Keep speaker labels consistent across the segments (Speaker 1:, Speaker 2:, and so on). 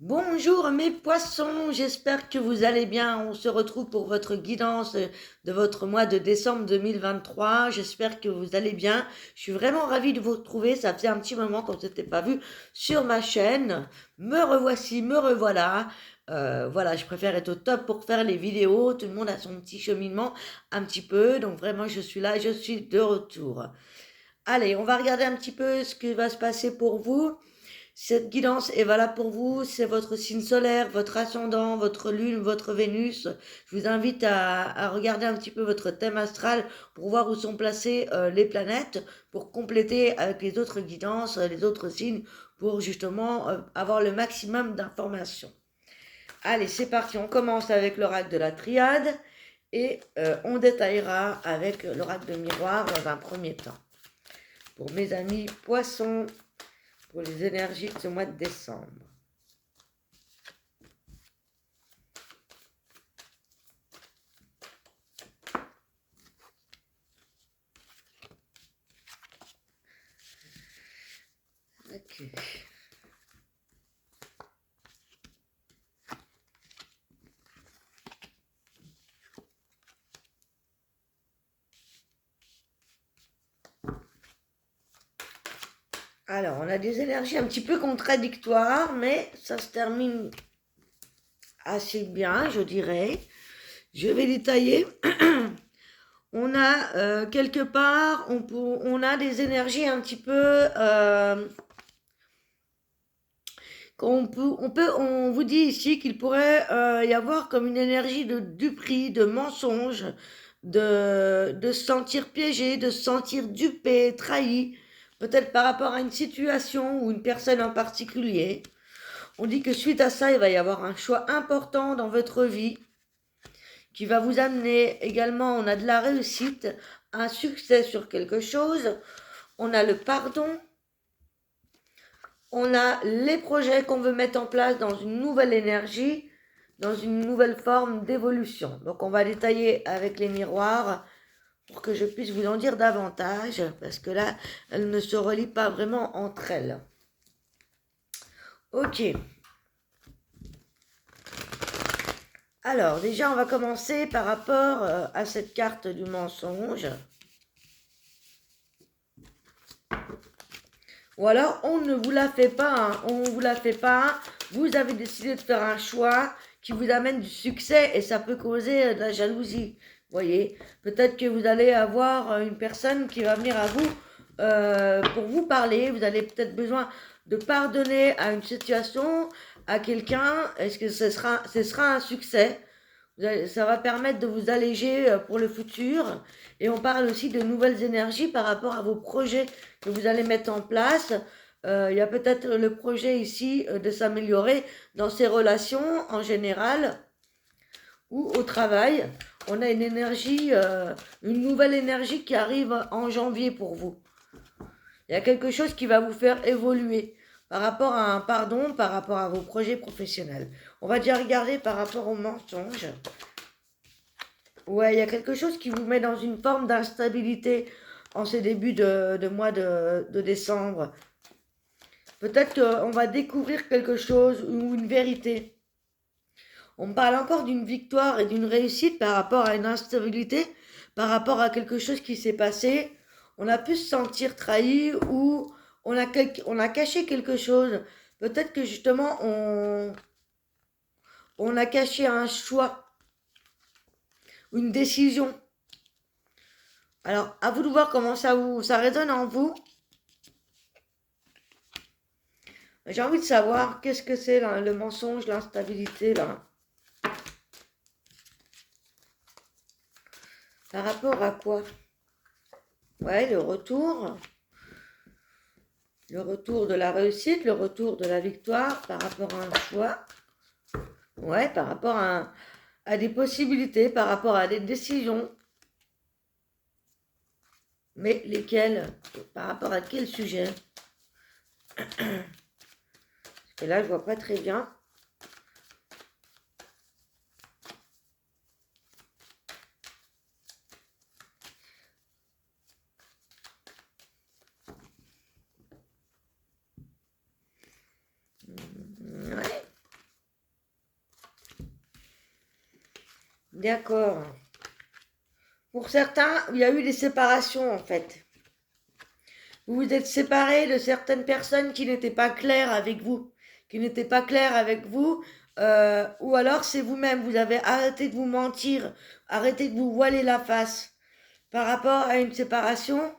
Speaker 1: Bonjour mes poissons, j'espère que vous allez bien. On se retrouve pour votre guidance de votre mois de décembre 2023. J'espère que vous allez bien. Je suis vraiment ravie de vous retrouver. Ça faisait un petit moment qu'on ne s'était pas vu sur ma chaîne. Me revoici, me revoilà. Voilà, je préfère être au top pour faire les vidéos. Tout le monde a son petit cheminement un petit peu. Donc vraiment, je suis là, je suis de retour. Allez, on va regarder un petit peu ce qui va se passer pour vous. Cette guidance est valable pour vous, c'est votre signe solaire, votre ascendant, votre lune, votre Vénus. Je vous invite à regarder un petit peu votre thème astral pour voir où sont placées les planètes, pour compléter avec les autres guidances, les autres signes, pour justement avoir le maximum d'informations. Allez, c'est parti, on commence avec l'oracle de la triade et on détaillera avec l'oracle de miroir dans un premier temps. Pour mes amis poissons, pour les énergies de ce mois de décembre. Ok. Alors, on a des énergies un petit peu contradictoires, mais ça se termine assez bien, je dirais. Je vais détailler. On a quelque part, on a des énergies un petit peu on vous dit ici qu'il pourrait y avoir comme une énergie de duperie, de mensonge, de se sentir piégé, de se sentir dupé, trahi, peut-être par rapport à une situation ou une personne en particulier. On dit que suite à ça, il va y avoir un choix important dans votre vie qui va vous amener également, on a de la réussite, un succès sur quelque chose, on a le pardon, on a les projets qu'on veut mettre en place dans une nouvelle énergie, dans une nouvelle forme d'évolution. Donc on va détailler avec les miroirs pour que je puisse vous en dire davantage, parce que là, elles ne se relient pas vraiment entre elles. Ok. Alors déjà, on va commencer par rapport à cette carte du mensonge. Ou alors, on ne vous la fait pas, hein. On ne vous la fait pas. Vous avez décidé de faire un choix qui vous amène du succès et ça peut causer de la jalousie. Voyez, peut-être que vous allez avoir une personne qui va venir à vous pour vous parler. Vous avez peut-être besoin de pardonner à une situation, à quelqu'un. Est-ce que ce sera un succès? Ça va permettre de vous alléger pour le futur. Et on parle aussi de nouvelles énergies par rapport à vos projets que vous allez mettre en place. Il y a peut-être le projet ici de s'améliorer dans ses relations en général ou au travail. On a une énergie, une nouvelle énergie qui arrive en janvier pour vous. Il y a quelque chose qui va vous faire évoluer par rapport à un pardon, par rapport à vos projets professionnels. On va déjà regarder par rapport aux mensonges. Ouais, il y a quelque chose qui vous met dans une forme d'instabilité en ces débuts de mois de décembre. Peut-être qu'on va découvrir quelque chose ou une vérité. On me parle encore d'une victoire et d'une réussite par rapport à une instabilité, par rapport à quelque chose qui s'est passé. On a pu se sentir trahi ou on a caché quelque chose. Peut-être que justement on a caché un choix ou une décision. Alors, à vous de voir comment ça résonne en vous. J'ai envie de savoir qu'est-ce que c'est là, le mensonge, l'instabilité là. Par rapport à quoi? Ouais, le retour. Le retour de la réussite, le retour de la victoire par rapport à un choix. Ouais, par rapport à des possibilités, par rapport à des décisions. Mais lesquelles? Par rapport à quel sujet? Parce que là, je vois pas très bien. Ouais. D'accord. Pour certains, il y a eu des séparations en fait. Vous vous êtes séparés de certaines personnes qui n'étaient pas claires avec vous, ou alors c'est vous-même, vous avez arrêté de vous mentir, arrêté de vous voiler la face par rapport à une séparation,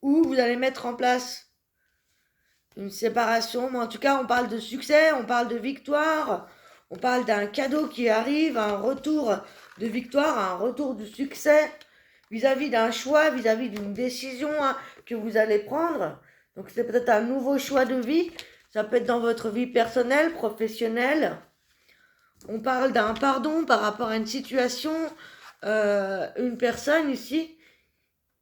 Speaker 1: ou vous allez mettre en place une séparation, mais en tout cas on parle de succès, on parle de victoire, on parle d'un cadeau qui arrive, un retour de victoire, un retour de succès vis-à-vis d'un choix, vis-à-vis d'une décision que vous allez prendre. Donc c'est peut-être un nouveau choix de vie, ça peut être dans votre vie personnelle, professionnelle. On parle d'un pardon par rapport à une situation, une personne ici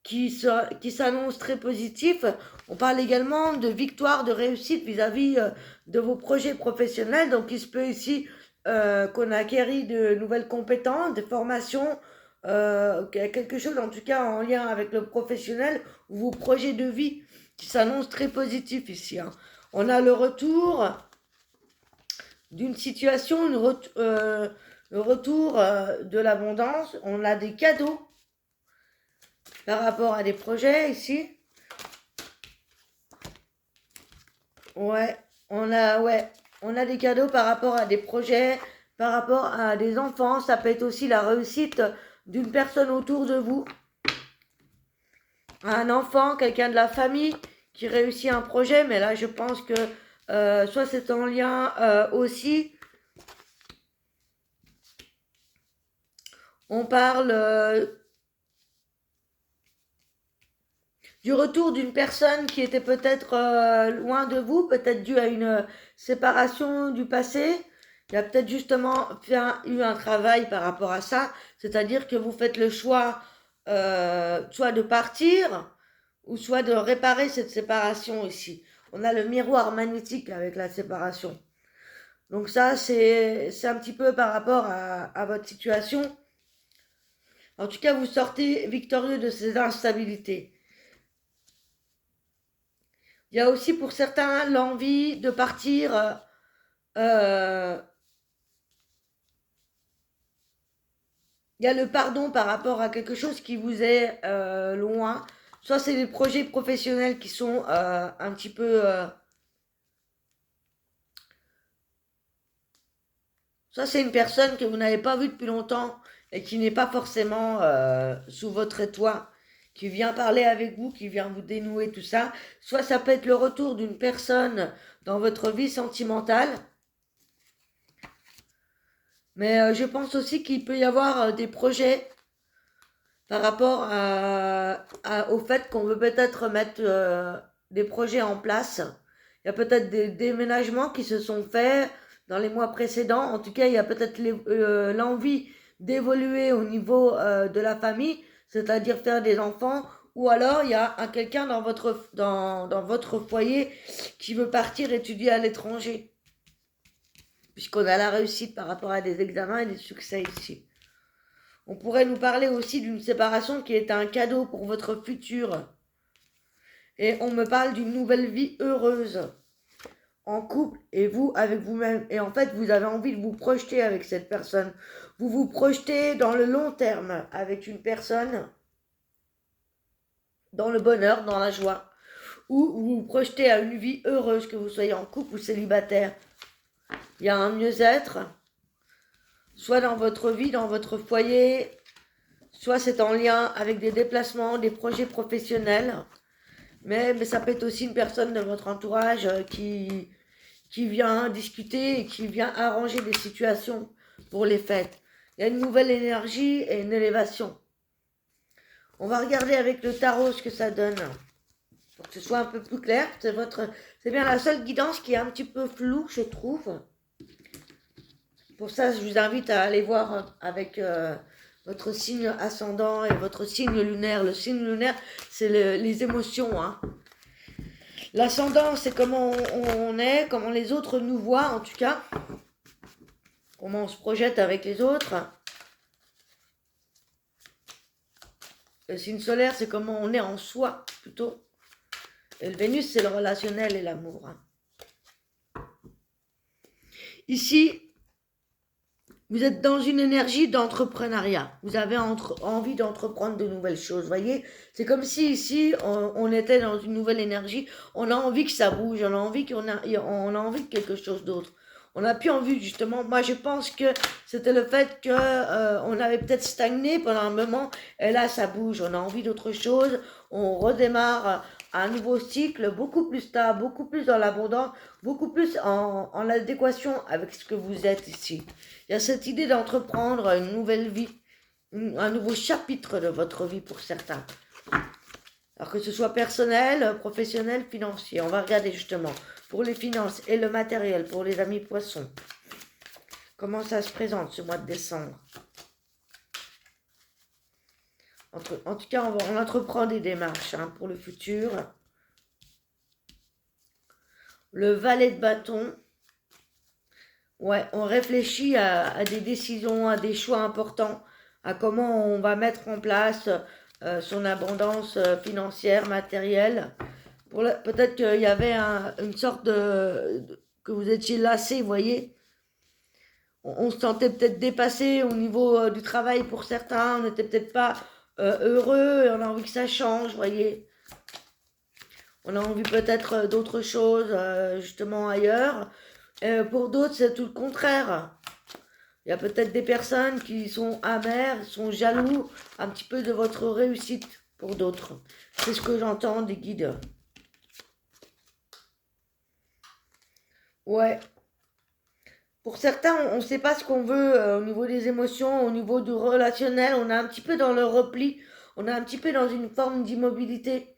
Speaker 1: qui s'annonce très positif. On parle également de victoire, de réussite vis-à-vis de vos projets professionnels. Donc il se peut ici qu'on acquérit de nouvelles compétences, des formations, quelque chose en tout cas en lien avec le professionnel ou vos projets de vie qui s'annoncent très positifs ici. On a le retour d'une situation, le retour de l'abondance. On a des cadeaux par rapport à des projets ici. Ouais, on a des cadeaux par rapport à des projets, par rapport à des enfants. Ça peut être aussi la réussite d'une personne autour de vous. Un enfant, quelqu'un de la famille qui réussit un projet, mais là je pense que soit c'est en lien aussi. On parle du retour d'une personne qui était peut-être loin de vous, peut-être dû à une séparation du passé. Il y a peut-être justement eu un travail par rapport à ça, c'est-à-dire que vous faites le choix soit de partir ou soit de réparer cette séparation ici. On a le miroir magnétique avec la séparation. Donc ça, c'est un petit peu par rapport à votre situation. En tout cas, vous sortez victorieux de ces instabilités. Il y a aussi pour certains l'envie de partir. Il y a le pardon par rapport à quelque chose qui vous est loin. Soit c'est des projets professionnels qui sont un petit peu... soit c'est une personne que vous n'avez pas vue depuis longtemps et qui n'est pas forcément sous votre toit, qui vient parler avec vous, qui vient vous dénouer tout ça. Soit ça peut être le retour d'une personne dans votre vie sentimentale. Mais je pense aussi qu'il peut y avoir des projets par rapport au fait qu'on veut peut-être mettre des projets en place. Il y a peut-être des déménagements qui se sont faits dans les mois précédents. En tout cas, il y a peut-être l'envie d'évoluer au niveau de la famille, c'est-à-dire faire des enfants. Ou alors, il y a quelqu'un dans votre foyer qui veut partir étudier à l'étranger. Puisqu'on a la réussite par rapport à des examens et des succès ici. On pourrait nous parler aussi d'une séparation qui est un cadeau pour votre futur. Et on me parle d'une nouvelle vie heureuse en couple et vous avec vous-même. Et en fait, vous avez envie de vous projeter avec cette personne. Vous vous projetez dans le long terme avec une personne, dans le bonheur, dans la joie. Ou vous vous projetez à une vie heureuse, que vous soyez en couple ou célibataire. Il y a un mieux-être, soit dans votre vie, dans votre foyer, soit c'est en lien avec des déplacements, des projets professionnels, mais ça peut être aussi une personne de votre entourage qui vient discuter et qui vient arranger des situations pour les fêtes. Il y a une nouvelle énergie et une élévation. On va regarder avec le tarot ce que ça donne, pour que ce soit un peu plus clair. C'est bien la seule guidance qui est un petit peu floue, je trouve. Pour ça, je vous invite à aller voir avec votre signe ascendant et votre signe lunaire. Le signe lunaire, c'est les émotions. L'ascendant, c'est comment on est, comment les autres nous voient, en tout cas. Comment on se projette avec les autres. Le signe solaire, c'est comment on est en soi, plutôt. Et le Vénus, c'est le relationnel et l'amour. Ici, Vous êtes dans une énergie d'entrepreneuriat. Vous avez envie d'entreprendre de nouvelles choses. Voyez, c'est comme si ici, on était dans une nouvelle énergie. On a envie que ça bouge. On a envie on a envie de quelque chose d'autre. On n'a plus envie, justement. Moi, je pense que c'était le fait que on avait peut-être stagné pendant un moment. Et là, ça bouge. On a envie d'autre chose. On redémarre un nouveau cycle, beaucoup plus stable, beaucoup plus dans l'abondance, beaucoup plus en adéquation avec ce que vous êtes ici. Il y a cette idée d'entreprendre une nouvelle vie, un nouveau chapitre de votre vie pour certains. Alors que ce soit personnel, professionnel, financier. On va regarder justement pour les finances et le matériel, pour les amis poissons. Comment ça se présente ce mois de décembre? En tout cas, on entreprend des démarches pour le futur. Le valet de bâton. Ouais, on réfléchit à des décisions, à des choix importants, à comment on va mettre en place son abondance financière, matérielle. Peut-être qu'il y avait une sorte que vous étiez lassé, vous voyez. On se sentait peut-être dépassé au niveau du travail pour certains, on n'était peut-être pas heureux et on a envie que ça change, vous voyez. On a envie peut-être d'autres choses justement ailleurs. Pour d'autres, c'est tout le contraire. Il y a peut-être des personnes qui sont amères, sont jaloux un petit peu de votre réussite pour d'autres. C'est ce que j'entends des guides. Ouais. Pour certains, on ne sait pas ce qu'on veut au niveau des émotions, au niveau du relationnel. On est un petit peu dans le repli. On est un petit peu dans une forme d'immobilité.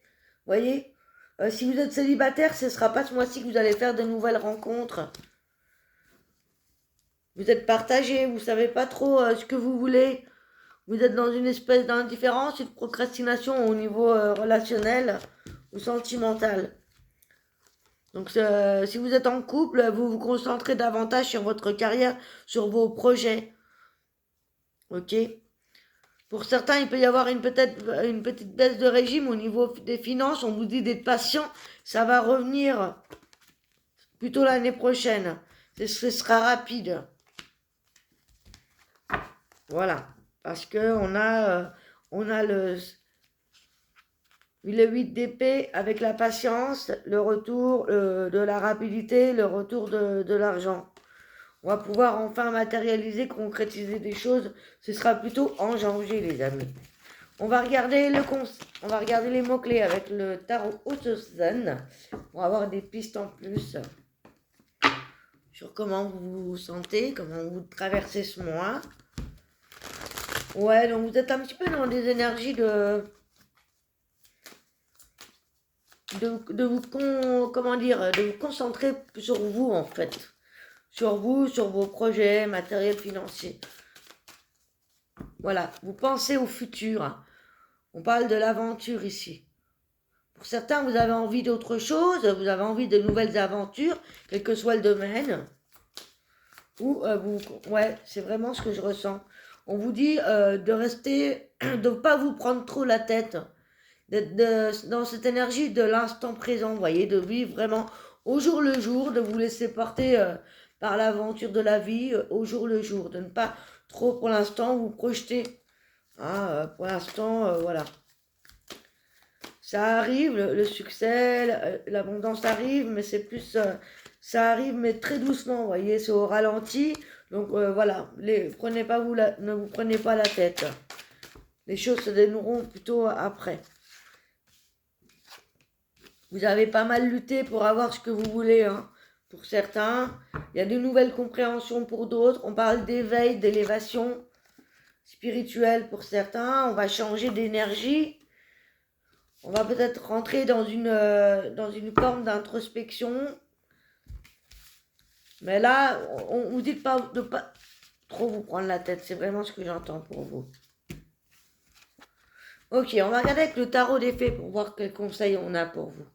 Speaker 1: Voyez, si vous êtes célibataire, ce ne sera pas ce mois-ci que vous allez faire de nouvelles rencontres. Vous êtes partagé, vous ne savez pas trop ce que vous voulez. Vous êtes dans une espèce d'indifférence, une procrastination au niveau relationnel ou sentimental. Donc si vous êtes en couple, vous vous concentrez davantage sur votre carrière, sur vos projets. Ok. Pour certains, il peut y avoir peut-être une petite baisse de régime au niveau des finances. On vous dit d'être patient, ça va revenir plutôt l'année prochaine. Ce sera rapide. Voilà. Parce que on a le 8 d'épée avec la patience, le retour de la rapidité, le retour de l'argent. On va pouvoir enfin matérialiser, concrétiser des choses. Ce sera plutôt en janvier, les amis. On va regarder les mots-clés avec le tarot Haute-Zen. On va avoir des pistes en plus sur comment vous vous sentez, comment vous traversez ce mois. Ouais, donc vous êtes un petit peu dans des énergies de vous concentrer sur vous en fait. Sur vous, sur vos projets matériels, financiers. Voilà, vous pensez au futur. On parle de l'aventure ici. Pour certains, vous avez envie d'autre chose, vous avez envie de nouvelles aventures, quel que soit le domaine. Ou ouais, c'est vraiment ce que je ressens. On vous dit de rester, de ne pas vous prendre trop la tête, dans cette énergie de l'instant présent, vous voyez, de vivre vraiment au jour le jour, de vous laisser porter par l'aventure de la vie au jour le jour, de ne pas trop pour l'instant vous projeter. Pour l'instant, voilà. Ça arrive, le succès, l'abondance arrive, mais c'est plus... ça arrive, mais très doucement, vous voyez, c'est au ralenti. Donc voilà, ne vous prenez pas la tête. Les choses se dénoueront plutôt après. Vous avez pas mal lutté pour avoir ce que vous voulez, hein. Pour certains, il y a de nouvelles compréhensions pour d'autres. On parle d'éveil, d'élévation spirituelle pour certains. On va changer d'énergie. On va peut-être rentrer dans une forme d'introspection. Mais là, on vous dit de pas trop vous prendre la tête. C'est vraiment ce que j'entends pour vous. Ok, on va regarder avec le tarot des fées pour voir quels conseils on a pour vous.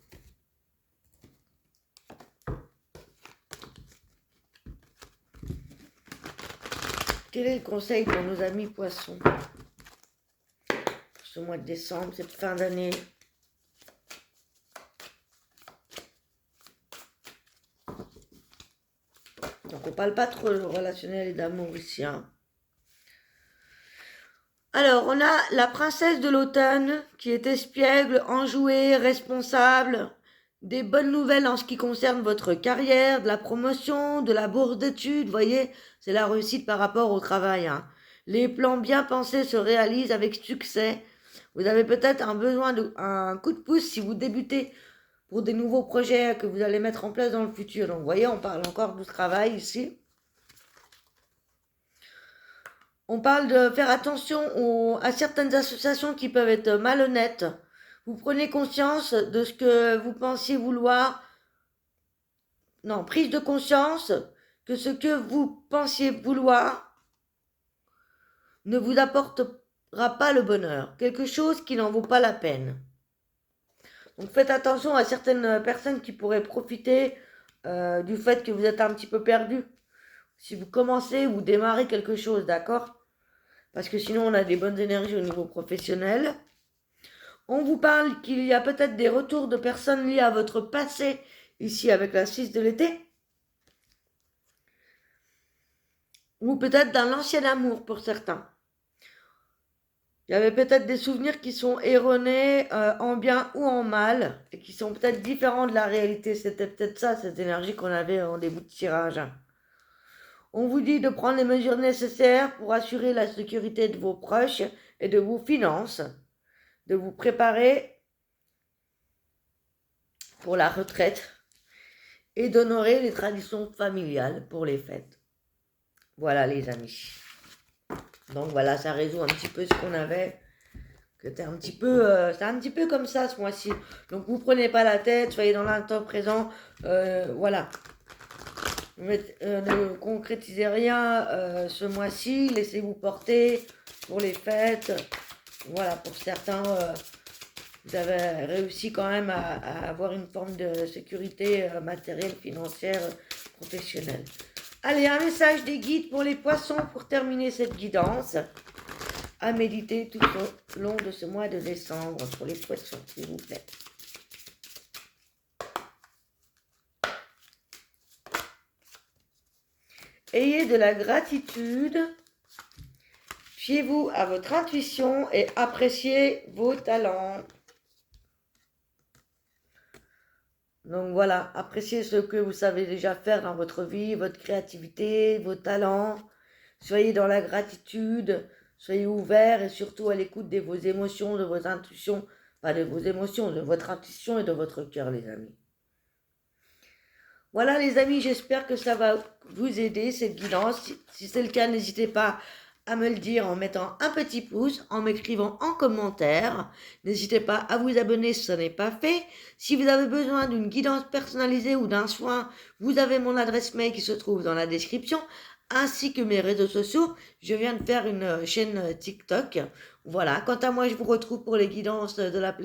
Speaker 1: Quel est le conseil pour nos amis poissons pour ce mois de décembre, cette fin d'année? Donc on parle pas trop de relationnel et d'amour ici, hein. Alors, on a la princesse de l'automne qui est espiègle, enjouée, responsable. Des bonnes nouvelles en ce qui concerne votre carrière, de la promotion, de la bourse d'études. Vous voyez, c'est la réussite par rapport au travail, hein. Les plans bien pensés se réalisent avec succès. Vous avez peut-être un coup de pouce si vous débutez pour des nouveaux projets que vous allez mettre en place dans le futur. Donc, vous voyez, on parle encore du travail ici. On parle de faire attention à certaines associations qui peuvent être malhonnêtes. Vous prenez conscience de ce que vous pensiez vouloir. Non, prise de conscience que ce que vous pensiez vouloir ne vous apportera pas le bonheur. Quelque chose qui n'en vaut pas la peine. Donc faites attention à certaines personnes qui pourraient profiter du fait que vous êtes un petit peu perdu. Si vous commencez ou démarrez quelque chose, d'accord ? Parce que sinon on a des bonnes énergies au niveau professionnel. On vous parle qu'il y a peut-être des retours de personnes liées à votre passé, ici avec la 6 de l'été. Ou peut-être d'un ancien amour pour certains. Il y avait peut-être des souvenirs qui sont erronés en bien ou en mal, et qui sont peut-être différents de la réalité. C'était peut-être ça, cette énergie qu'on avait en début de tirage. On vous dit de prendre les mesures nécessaires pour assurer la sécurité de vos proches et de vos finances, de vous préparer pour la retraite et d'honorer les traditions familiales pour les fêtes. Voilà les amis. Donc voilà, ça résout un petit peu ce qu'on avait. C'est un petit peu comme ça ce mois-ci. Donc vous prenez pas la tête, soyez dans l'instant présent. Voilà. Ne concrétisez rien ce mois-ci, laissez-vous porter pour les fêtes. Voilà, pour certains, vous avez réussi quand même à avoir une forme de sécurité matérielle, financière, professionnelle. Allez, un message des guides pour les poissons pour terminer cette guidance. À méditer tout au long de ce mois de décembre pour les poissons, s'il vous plaît. Ayez de la gratitude, fiez-vous à votre intuition et appréciez vos talents. Donc voilà, appréciez ce que vous savez déjà faire dans votre vie, votre créativité, vos talents. Soyez dans la gratitude, soyez ouverts et surtout à l'écoute de vos émotions, de vos intuitions, pas de vos émotions, de votre intuition et de votre cœur, les amis. Voilà les amis, j'espère que ça va vous aider cette guidance. Si c'est le cas, n'hésitez pas à me le dire en mettant un petit pouce, en m'écrivant en commentaire. N'hésitez pas à vous abonner si ce n'est pas fait. Si vous avez besoin d'une guidance personnalisée ou d'un soin, vous avez mon adresse mail qui se trouve dans la description, ainsi que mes réseaux sociaux. Je viens de faire une chaîne TikTok. Voilà, quant à moi, je vous retrouve pour les guidances de la